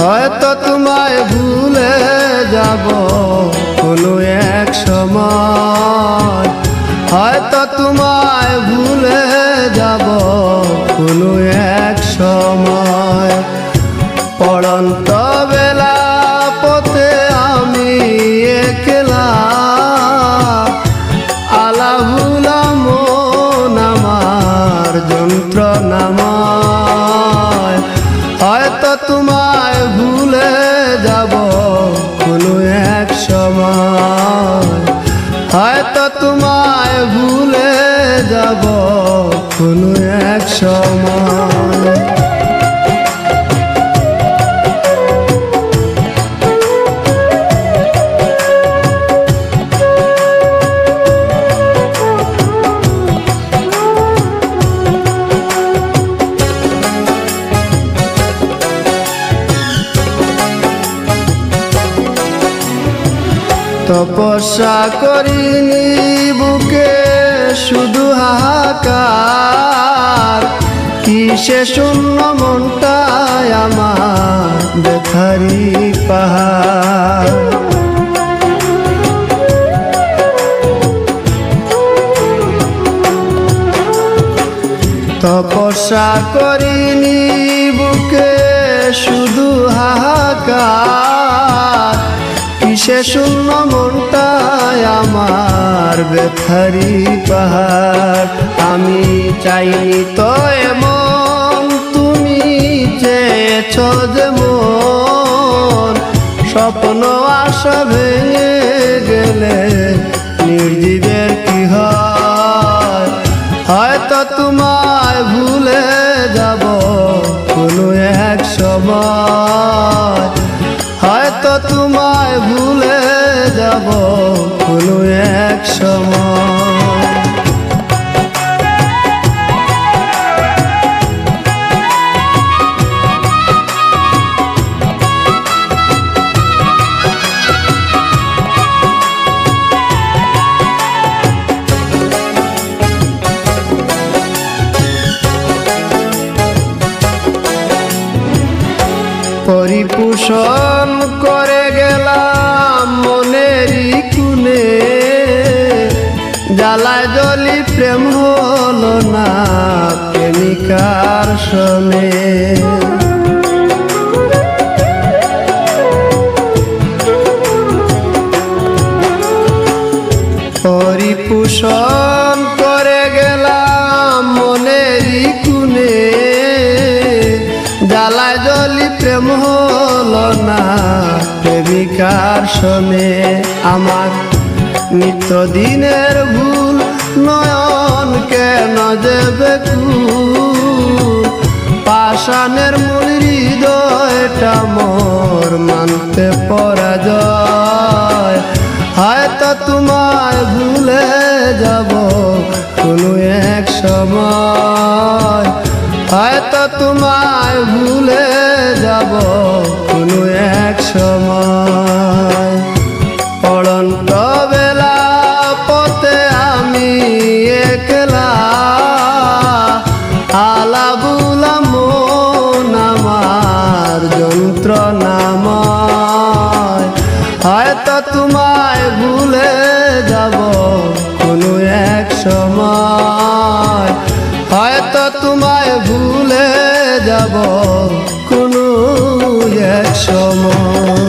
হয়তো তোমায় ভুলে যাব কোনো এক সময়, হয়তো তোমায় ভুলে যাব কোনো এক সময়। পড়ন্ত বেলা পথে আমি একলা, আলাভুলা মন আমার যন্ত্রণাময়। হয়তো তোমায় ভুলে যাব কোনো এক সময়, হয়তো তোমায় ভুলে যাব কোনো এক সময়। তপস্যা করিনি বুকে শুধু হাহাকার, কিসে শূন্য মনটায় আমার ব্যথারি পাহাড়। তপস্যা করিনি বুকে শুধু হাহাকার, কিসে শূন্য মনটায় আমার ব্যথারি পাহাড়। আমি চাইনি তো এমন, তুমি চেয়েছ যেমন, স্বপ্ন আশা ভেঙে গেলে নির্জীবের কি হয়। হয়তো তোমায় ভুলে যাব কোনো এক সময়, হয়তো তোমায় ভুলে যাব কোনো এক সময়। পরিপোষণ করে গেলাম মনেরই কুনে, জ্বালায় জলি প্রেম হলো না প্রেমিকার সনে। পরিপোষণ করে গেলাম মনেরই কুনে, জ্বালায় জলি প্রেম হলো না প্রেমিকার সনে। আমার নিত্যদিনের ভুল নয়ন কেন যে বেকুল, পাষাণের মূল হৃদয়টা মোর মানতে পরাজয়। হয়তো তোমায় ভুলে যাব কোনো এক সময়, হয়তো তোমায় ভুলে যাব কোনো এক সময়। পড়ন্ত বেলা পথে আমি একলা, আলাভুলা মন আমার যন্ত্রণাময়। হয়তো তোমায় ভুলে যাব কোনো এক সময়, হয়তো তোমায় ভুলে যাব কোনো এক সময়।